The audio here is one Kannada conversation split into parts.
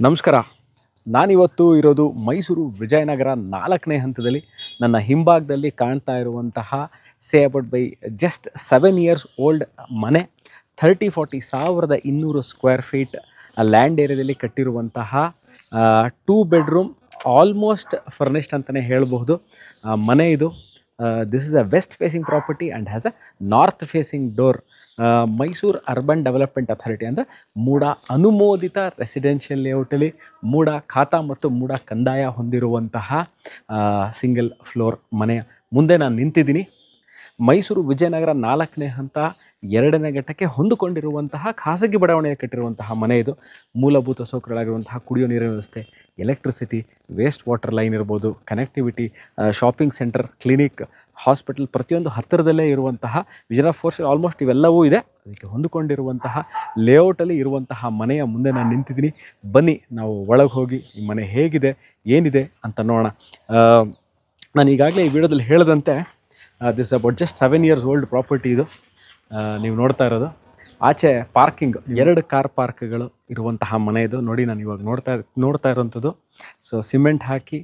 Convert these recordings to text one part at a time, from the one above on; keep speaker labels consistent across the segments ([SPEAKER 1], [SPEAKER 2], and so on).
[SPEAKER 1] ನಮಸ್ಕಾರ. ನಾನಿವತ್ತು ಇರೋದು ಮೈಸೂರು ವಿಜಯನಗರ 4ನೇ ಹಂತದಲ್ಲಿ. ನನ್ನ ಹಿಂಭಾಗದಲ್ಲಿ ಕಾಣ್ತಾ ಇರುವಂತಹ say about by just 7 years old ಮನೆ. 30-40,200 ಸ್ಕ್ವೇರ್ ಫೀಟ್ ಲ್ಯಾಂಡ್ ಏರಿಯಾದಲ್ಲಿ ಕಟ್ಟಿರುವಂತಹ 2 ಬೆಡ್ರೂಮ್ ಆಲ್ಮೋಸ್ಟ್ ಫರ್ನಿಶ್ಡ್ ಅಂತಲೇ ಹೇಳಬಹುದು ಮನೆ ಇದು. This is a west facing property and has a north facing door. Mysuru urban development authority ಅಂದರೆ ಮೂಡ ಅನುಮೋದಿತ ರೆಸಿಡೆನ್ಷಿಯಲ್ ಲೇಔಟಲ್ಲಿ ಮೂಡ ಖಾತಾ ಮತ್ತು ಮೂಡ ಕಂದಾಯ ಹೊಂದಿರುವಂತಹ ಸಿಂಗಲ್ ಫ್ಲೋರ್ ಮನೆಯ ಮುಂದೆ ನಾನು ನಿಂತಿದ್ದೀನಿ. ಮೈಸೂರು ವಿಜಯನಗರ 4ನೇ ಹಂತ 2ನೇ ಘಟ್ಟಕ್ಕೆ ಹೊಂದಿಕೊಂಡಿರುವಂತಹ ಖಾಸಗಿ ಬಡಾವಣೆಯಲ್ಲಿ ಕಟ್ಟಿರುವಂತಹ ಮನೆ ಇದು. ಮೂಲಭೂತ ಸೌಕರ್ಯಗಳಾಗಿರುವಂತಹ ಕುಡಿಯೋ ನೀರಿನ ವ್ಯವಸ್ಥೆ, ಎಲೆಕ್ಟ್ರಿಸಿಟಿ, ವೇಸ್ಟ್ ವಾಟರ್ ಲೈನ್ ಇರ್ಬೋದು, connectivity, shopping centre, clinic, hospital ಪ್ರತಿಯೊಂದು ಹತ್ತಿರದಲ್ಲೇ ಇರುವಂತಹ ವಿಜಯನಗರ ಫೋರ್ಸ್ ಆಲ್ಮೋಸ್ಟ್ ಇವೆಲ್ಲವೂ ಇದೆ. ಅದಕ್ಕೆ ಹೊಂದಿಕೊಂಡಿರುವಂತಹ ಲೇಔಟಲ್ಲಿ ಇರುವಂತಹ ಮನೆಯ ಮುಂದೆ ನಾನು ನಿಂತಿದ್ದೀನಿ. ಬನ್ನಿ ನಾವು ಒಳಗೆ ಹೋಗಿ ಈ ಮನೆ ಹೇಗಿದೆ ಏನಿದೆ ಅಂತ ನೋಡೋಣ. ನಾನು ಈಗಾಗಲೇ ಈ ವಿಡಿಯೋದಲ್ಲಿ ಹೇಳಿದಂತೆ this about just 7 years old property ಇದು. ನೀವು ನೋಡ್ತಾ ಇರೋದು ಆಚೆ ಪಾರ್ಕಿಂಗ್ 2 ಕಾರ್ ಪಾರ್ಕ್ಗಳು ಇರುವಂತಹ ಮನೆ ಇದು. ನೋಡಿ ನಾನು ಇವಾಗ ನೋಡ್ತಾ ಇರೋವಂಥದ್ದು ಸೊ ಸಿಮೆಂಟ್ ಹಾಕಿ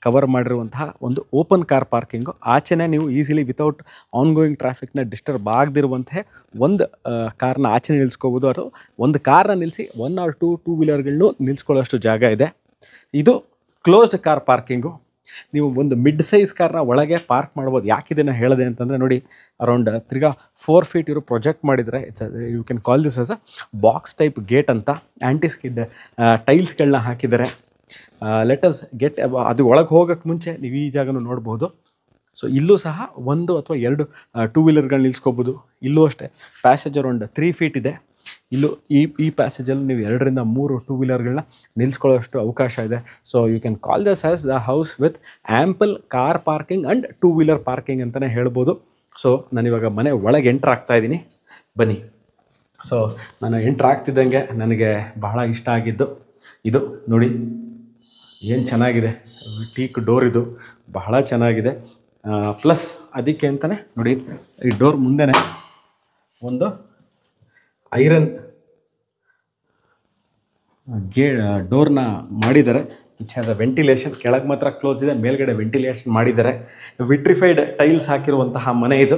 [SPEAKER 1] ಕವರ್ ಮಾಡಿರುವಂತಹ ಒಂದು ಓಪನ್ ಕಾರ್ ಪಾರ್ಕಿಂಗು. ಆಚೆನೇ ನೀವು ಈಸಿಲಿ ವಿತೌಟ್ ಆನ್ಗೋಯಿಂಗ್ ಟ್ರಾಫಿಕ್ನ ಡಿಸ್ಟರ್ಬ್ ಆಗದಿರುವಂತಹ ಒಂದು ಕಾರ್ನ ಆಚೆ ನಿಲ್ಲಿಸ್ಕೋಬೋದು. ಅಥವಾ ಒಂದು ಕಾರ್ನ ನಿಲ್ಲಿಸಿ 1 or 2 ವೀಲರ್ಗಳನ್ನೂ ನಿಲ್ಲಿಸ್ಕೊಳ್ಳೋಷ್ಟು ಜಾಗ ಇದೆ. ಇದು ಕ್ಲೋಸ್ಡ್ ಕಾರ್ ಪಾರ್ಕಿಂಗು. ನೀವು ಒಂದು ಮಿಡ್ ಸೈಜ್ ಕಾರ್ನ ಒಳಗೆ ಪಾರ್ಕ್ ಮಾಡ್ಬೋದು. ಯಾಕೆ ಇದನ್ನು ಹೇಳಿದೆ ಅಂತಂದರೆ ನೋಡಿ, ಅರೌಂಡ್ 4 ಫೀಟ್ ಇವರು ಪ್ರೊಜೆಕ್ಟ್ ಮಾಡಿದರೆ you can call this as a box type gate ಅಂತ. ಆ್ಯಂಟಿ ಸ್ಕಿಡ್ ಟೈಲ್ಸ್ಗಳನ್ನ ಹಾಕಿದ್ದಾರೆ. ಲೆಟಸ್ ಗೆಟ್ ಅದು ಒಳಗೆ ಹೋಗೋಕ್ಕೆ ಮುಂಚೆ ನೀವು ಈ ಜಾಗನೂ ನೋಡ್ಬೋದು. ಸೊ ಇಲ್ಲೂ ಸಹ 1 ಅಥವಾ 2 2 ವೀಲರ್ಗಳು ನಿಲ್ಲಿಸ್ಕೋಬೋದು. ಇಲ್ಲೂ ಅಷ್ಟೇ ಪ್ಯಾಸೇಜ್ ಅರೌಂಡ್ 3 ಫೀಟ್ ಇದೆ. ಇಲ್ಲೂ ಈ ಪ್ಯಾಸೇಜಲ್ಲಿ ನೀವು 2ರಿಂದ 3 2 ವೀಲರ್ಗಳನ್ನ ನಿಲ್ಲಿಸ್ಕೊಳ್ಳೋಷ್ಟು ಅವಕಾಶ ಇದೆ. So you can call this as the house with ample car parking and 2 wheeler parking ಅಂತಲೇ ಹೇಳ್ಬೋದು. ಸೊ ನಾನಿವಾಗ ಮನೆ ಒಳಗೆ ಎಂಟ್ರ್ ಆಗ್ತಾಯಿದ್ದೀನಿ. ಬನ್ನಿ. ಸೊ ನಾನು ಎಂಟ್ರ್ ಆಗ್ತಿದ್ದಂಗೆ ನನಗೆ ಬಹಳ ಇಷ್ಟ ಆಗಿದ್ದು ಇದು ನೋಡಿ, ಏನು ಚೆನ್ನಾಗಿದೆ. ಟೀಕ್ ಡೋರ್ ಇದು ಬಹಳ ಚೆನ್ನಾಗಿದೆ. ಪ್ಲಸ್ ಅದಕ್ಕೆ ಅಂತಲೇ ನೋಡಿ, ಈ ಡೋರ್ ಮುಂದೆನೇ ಒಂದು ಐರನ್ ಡೋರ್ನ ಮಾಡಿದ್ದಾರೆ. Which has a ventilation. ಕೆಳಗೆ ಮಾತ್ರ ಕ್ಲೋಸ್ ಇದೆ, ಮೇಲ್ಗಡೆ ವೆಂಟಿಲೇಷನ್ ಮಾಡಿದ್ದಾರೆ. ವಿಟ್ರಿಫೈಡ್ ಟೈಲ್ಸ್ ಹಾಕಿರುವಂತಹ ಮನೆ ಇದು.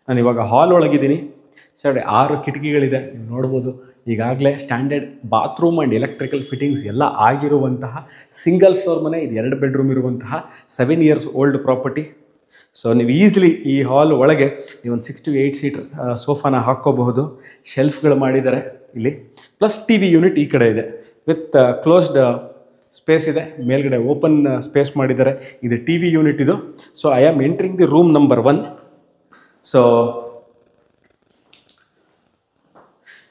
[SPEAKER 1] ನಾನು ಇವಾಗ ಹಾಲ್ ಒಳಗಿದ್ದೀನಿ. ಸರಿ 6 ಕಿಟಕಿಗಳಿದೆ, ನೀವು ನೋಡ್ಬೋದು. ಈಗಾಗಲೇ standard bathroom and electrical fittings ಎಲ್ಲ ಆಗಿರುವಂತಹ ಸಿಂಗಲ್ ಫ್ಲೋರ್ ಮನೆ ಇದು. 2 ಬೆಡ್ರೂಮ್ ಇರುವಂತಹ 7 ಇಯರ್ಸ್ ಓಲ್ಡ್ ಪ್ರಾಪರ್ಟಿ. ಸೊ ನೀವು ಈಸಿಲಿ ಈ ಹಾಲ್ ಒಳಗೆ ನೀವು ಒಂದು 6 to 8 ಸೀಟರ್ ಸೋಫಾನ ಹಾಕ್ಕೋಬಹುದು. ಶೆಲ್ಫ್ಗಳು ಮಾಡಿದ್ದಾರೆ ಇಲ್ಲಿ. ಪ್ಲಸ್ ಟಿ ವಿ ಯೂನಿಟ್ ಈ ಕಡೆ ಇದೆ ವಿತ್ ಕ್ಲೋಸ್ಡ್ ಸ್ಪೇಸ್ ಇದೆ. ಮೇಲ್ಗಡೆ ಓಪನ್ ಸ್ಪೇಸ್ ಮಾಡಿದ್ದಾರೆ. ಇದು ಟಿ ವಿ ಯೂನಿಟ್ ಇದು. So I am entering the room number 1. So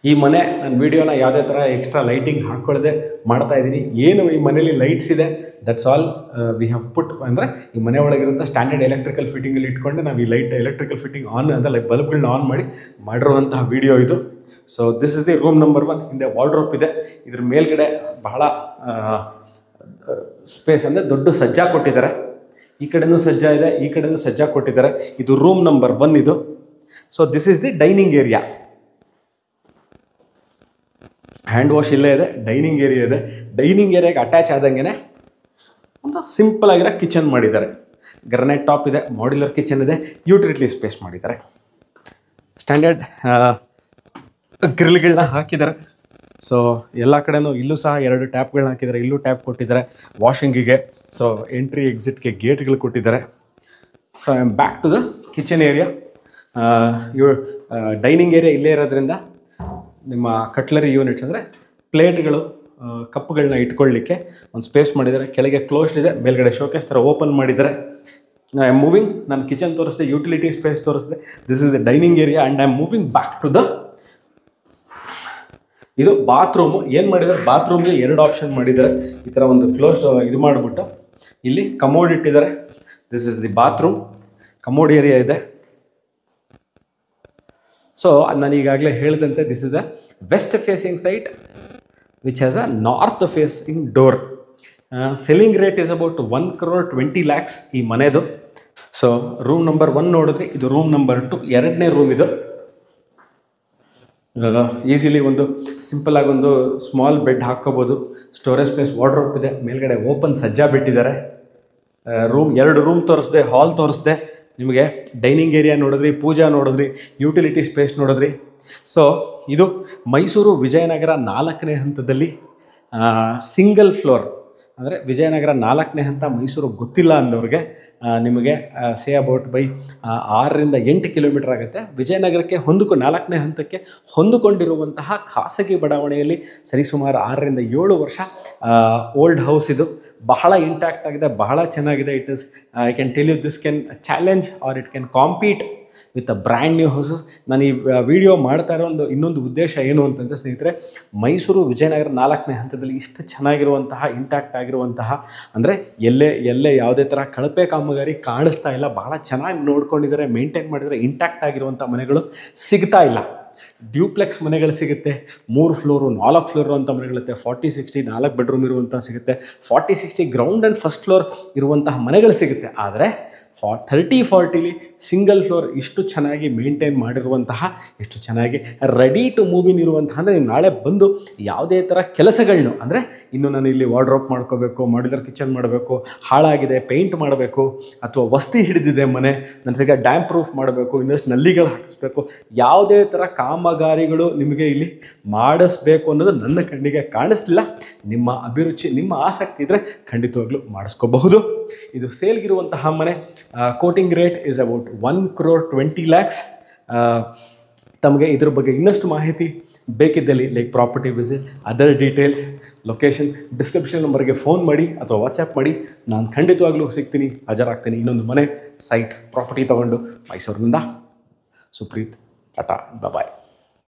[SPEAKER 1] ಈ ಮನೆ ನನ್ನ ವೀಡಿಯೋನ ಯಾವುದೇ ಥರ ಎಕ್ಸ್ಟ್ರಾ ಲೈಟಿಂಗ್ ಹಾಕ್ಕೊಳ್ಳದೆ ಮಾಡ್ತಾಯಿದ್ದೀನಿ. ಏನು ಈ ಮನೇಲಿ ಲೈಟ್ಸ್ ಇದೆ that's all we have put. ಅಂದರೆ ಈ ಮನೆ ಒಳಗಿರುವಂಥ ಸ್ಟ್ಯಾಂಡರ್ಡ್ ಎಲೆಕ್ಟ್ರಿಕಲ್ ಫಿಟ್ಟಿಂಗಲ್ಲಿ ಇಟ್ಕೊಂಡು ನಾವು ಈ ಎಲೆಕ್ಟ್ರಿಕಲ್ ಫಿಟ್ಟಿಂಗ್ ಆನ್ ಅಂತ ಬಲ್ಬ್ಗಳನ್ನ ಆನ್ ಮಾಡಿರುವಂತಹ ವೀಡಿಯೋ ಇದು. So this is the room number 1. ಹಿಂದೆ ವಾರ್ಡ್ರೋಪ್ ಇದೆ. ಇದ್ರ ಮೇಲ್ಗಡೆ ಬಹಳ ಸ್ಪೇಸ್ ಅಂದರೆ ದೊಡ್ಡ ಸಜ್ಜಾ ಕೊಟ್ಟಿದ್ದಾರೆ. ಈ ಕಡೆನೂ ಸಜ್ಜಾ ಇದೆ, ಈ ಕಡೆನೂ ಸಜ್ಜಾ ಕೊಟ್ಟಿದ್ದಾರೆ. ಇದು ರೂಮ್ ನಂಬರ್ 1 ಇದು. So this is the dining area. Hand wash ಇಲ್ಲೇ ಇದೆ. ಡೈನಿಂಗ್ ಏರಿಯಾ ಇದೆ. ಡೈನಿಂಗ್ ಏರಿಯಾಗೆ ಅಟ್ಯಾಚ್ ಆದಂಗೆ ಒಂದು ಸಿಂಪಲ್ ಆಗಿರೋ ಕಿಚನ್ ಮಾಡಿದ್ದಾರೆ. ಗ್ರನೈಟ್ ಟಾಪ್ ಇದೆ, ಮಾಡ್ಯುಲರ್ ಕಿಚನ್ ಇದೆ, ಯುಟಿಲಿಟಿ ಸ್ಪೇಸ್ ಮಾಡಿದ್ದಾರೆ. ಸ್ಟ್ಯಾಂಡರ್ಡ್ ಗ್ರಿಲ್ಗಳನ್ನ ಹಾಕಿದ್ದಾರೆ. ಸೊ ಎಲ್ಲ ಕಡೆನೂ ಇಲ್ಲೂ ಸಹ 2 ಟ್ಯಾಪ್ಗಳನ್ನ ಹಾಕಿದ್ದಾರೆ. ಇಲ್ಲೂ ಟ್ಯಾಪ್ ಕೊಟ್ಟಿದ್ದಾರೆ ವಾಷಿಂಗಿಗೆ. ಸೊ ಎಂಟ್ರಿ ಎಕ್ಸಿಟ್ಗೆ ಗೇಟ್ಗಳು ಕೊಟ್ಟಿದ್ದಾರೆ. So I am back to the kitchen area. Dining area ಇಲ್ಲೇ ಇರೋದ್ರಿಂದ ನಿಮ್ಮ ಕಟ್ಲರಿ ಯೂನಿಟ್ಸ್ ಅಂದರೆ ಪ್ಲೇಟ್ಗಳು, ಕಪ್ಪುಗಳನ್ನ ಇಟ್ಕೊಳ್ಳಿಕ್ಕೆ ಒಂದು ಸ್ಪೇಸ್ ಮಾಡಿದ್ದಾರೆ. ಕೆಳಗೆ ಕ್ಲೋಸ್ಡ್ ಇದೆ, ಮೇಲ್ಗಡೆ ಶೋಕೇಸ್ ಥರ ಓಪನ್ ಮಾಡಿದ್ದಾರೆ. I am moving. ನಾನು ಕಿಚನ್ ತೋರಿಸಿದೆ, ಯುಟಿಲಿಟಿ ಸ್ಪೇಸ್ ತೋರಿಸಿದೆ. This is the dining area and I am moving back to the ಇದು ಬಾತ್ರೂಮು. ಏನು ಮಾಡಿದ್ದಾರೆ, ಬಾತ್ರೂಮ್ಗೆ 2 ಆಪ್ಷನ್ ಮಾಡಿದ್ದಾರೆ. ಈ ಥರ ಒಂದು ಕ್ಲೋಸ್ಡ್ ಇದು ಮಾಡಿಬಿಟ್ಟು ಇಲ್ಲಿ ಕಮೋಡ್ ಇಟ್ಟಿದ್ದಾರೆ. This is the bathroom. Commode area ಇದೆ. ಸೊ ನಾನು ಈಗಾಗಲೇ ಹೇಳಿದಂತೆ this is a west facing site which has a north facing door. Selling rate is about 1,20,00,000 ಈ ಮನೆದು. ಸೊ ರೂಮ್ ನಂಬರ್ 1 ನೋಡಿದ್ರೆ ಇದು ರೂಮ್ ನಂಬರ್ 2, 2ನೇ ರೂಮ್ ಇದು. ಈಸಿಲಿ ಒಂದು ಸಿಂಪಲ್ ಆಗಿ ಒಂದು ಸ್ಮಾಲ್ ಬೆಡ್ ಹಾಕ್ಕೋಬೋದು. ಸ್ಟೋರೇಜ್ ಪ್ಲೇಸ್, ವಾರ್ಡ್ರೋಬ್ ಇದೆ, ಮೇಲ್ಗಡೆ ಓಪನ್ ಸಜ್ಜಾ ಬಿಟ್ಟಿದ್ದಾರೆ. ರೂಮ್ 2 ರೂಮ್ ತೋರಿಸ್ದೆ, ಹಾಲ್ ತೋರಿಸ್ದೆ ನಿಮಗೆ. ಡೈನಿಂಗ್ ಏರಿಯಾ ನೋಡಿದ್ರಿ, ಪೂಜಾ ನೋಡಿದ್ರಿ, ಯುಟಿಲಿಟಿ ಸ್ಪೇಸ್ ನೋಡಿದ್ರಿ. ಸೊ ಇದು ಮೈಸೂರು ವಿಜಯನಗರ 4ನೇ ಹಂತದಲ್ಲಿ ಸಿಂಗಲ್ ಫ್ಲೋರ್, ಅಂದರೆ ವಿಜಯನಗರ 4ನೇ ಹಂತ ಮೈಸೂರು ಗೊತ್ತಿಲ್ಲ ಅಂದವ್ರಿಗೆ ನಿಮಗೆ ಸೇ ಅಬೌಟ್ ಬೈ 6ರಿಂದ 8 ಕಿಲೋಮೀಟರ್ ಆಗುತ್ತೆ. ವಿಜಯನಗರಕ್ಕೆ 4ನೇ ಹಂತಕ್ಕೆ ಹೊಂದಿಕೊಂಡಿರುವಂತಹ ಖಾಸಗಿ ಬಡಾವಣೆಯಲ್ಲಿ ಸರಿಸುಮಾರು 6ರಿಂದ 7 ವರ್ಷ ಓಲ್ಡ್ ಹೌಸ್ ಇದು. ಬಹಳ ಇಂಟ್ಯಾಕ್ಟ್ ಆಗಿದೆ, ಬಹಳ ಚೆನ್ನಾಗಿದೆ. It is I can tell you this can challenge or it can compete with a brand new houses. ನಾನು ಈ ವಿಡಿಯೋ ಮಾಡ್ತಾ ಇರೋ ಇನ್ನೊಂದು ಉದ್ದೇಶ ಏನು ಅಂತಂದರೆ ಸ್ನೇಹಿತರೆ, ಮೈಸೂರು ವಿಜಯನಗರ 4ನೇ ಹಂತದಲ್ಲಿ ಇಷ್ಟು ಚೆನ್ನಾಗಿರುವಂತಹ ಇಂಟ್ಯಾಕ್ಟ್ ಆಗಿರುವಂತಹ, ಅಂದರೆ ಎಲ್ಲೇ ಯಾವುದೇ ಥರ ಕಳಪೆ ಕಾಮಗಾರಿ ಕಾಣಿಸ್ತಾ ಇಲ್ಲ. ಭಾಳ ಚೆನ್ನಾಗಿ ನೋಡ್ಕೊಂಡಿದ್ದಾರೆ, ಮೇಂಟೈನ್ ಮಾಡಿದರೆ ಇಂಟ್ಯಾಕ್ಟ್ ಆಗಿರುವಂಥ ಮನೆಗಳು ಸಿಗ್ತಾ ಇಲ್ಲ. ಡ್ಯೂಪ್ಲೆಕ್ಸ್ ಮನೆಗಳು ಸಿಗುತ್ತೆ, 3 ಫ್ಲೋರು 4 ಫ್ಲೋರು ಅಂತ ಮನೆಗಳಿರುತ್ತೆ. 40-60 4 ಬೆಡ್ರೂಮ್ ಇರುವಂಥ ಸಿಗುತ್ತೆ. 40-60 ಗ್ರೌಂಡ್ ಆ್ಯಂಡ್ ಫಸ್ಟ್ ಫ್ಲೋರ್ ಇರುವಂತಹ ಮನೆಗಳು ಸಿಗುತ್ತೆ. ಆದರೆ 30-40ಲಿ ಸಿಂಗಲ್ ಫ್ಲೋರ್ ಇಷ್ಟು ಚೆನ್ನಾಗಿ ಮೇಂಟೈನ್ ಮಾಡಿರುವಂತಹ, ಎಷ್ಟು ಚೆನ್ನಾಗಿ ರೆಡಿ ಟು ಮೂವ್ ಇನ್ ಇರುವಂತಹ, ಅಂದರೆ ನೀವು ನಾಳೆ ಬಂದು ಯಾವುದೇ ಥರ ಕೆಲಸಗಳನ್ನ, ಅಂದರೆ ಇನ್ನು ನಾನು ಇಲ್ಲಿ ವಾರ್ಡ್ರೋಬ್ ಮಾಡ್ಕೋಬೇಕು, ಮಾಡ್ಯುಲರ್ ಕಿಚನ್ ಮಾಡಬೇಕು, ಹಾಳಾಗಿದೆ ಪೇಂಟ್ ಮಾಡಬೇಕು, ಅಥವಾ ವಸ್ತಿ ಹಿಡಿದಿದೆ ಮನೆ, ನನಗೆ ಡ್ಯಾಮ್ ಪ್ರೂಫ್ ಮಾಡಬೇಕು, ಇನ್ನಷ್ಟು ನಲ್ಲಿಗಳು ಹಾಕಿಸ್ಬೇಕು, ಯಾವುದೇ ಥರ ಕಾಮಗಾರಿಗಳು ನಿಮಗೆ ಇಲ್ಲಿ ಮಾಡಿಸ್ಬೇಕು ಅನ್ನೋದು ನನ್ನ ಕಣ್ಣಿಗೆ ಕಾಣಿಸ್ತಿಲ್ಲ. ನಿಮ್ಮ ಅಭಿರುಚಿ, ನಿಮ್ಮ ಆಸಕ್ತಿ ಇದ್ದರೆ ಖಂಡಿತವಾಗ್ಲೂ ಮಾಡಿಸ್ಕೋಬಹುದು. ಇದು ಸೇಲ್ಗಿರುವಂತಹ ಮನೆ. Quoting rate is about 1,20 lakhs. ತಮಗೆ ಇದ್ರ ಬಗ್ಗೆ ಇನ್ನಷ್ಟು ಮಾಹಿತಿ ಬೇಕಿದ್ದಲ್ಲಿ, like property visit, other details, location, description ನಂಬರ್ಗೆ ಫೋನ್ ಮಾಡಿ ಅಥವಾ ವಾಟ್ಸಪ್ ಮಾಡಿ. ನಾನು ಖಂಡಿತವಾಗ್ಲೂ ಸಿಗ್ತೀನಿ, ಹಾಜರಾಗ್ತೀನಿ. ಇನ್ನೊಂದು ಮನೆ, ಸೈಟ್, ಪ್ರಾಪರ್ಟಿ ತೊಗೊಂಡು ಮೈಸೂರಿನಿಂದ ಸುಪ್ರೀತ್. ಟಾಟಾ, ಬಾಯ್.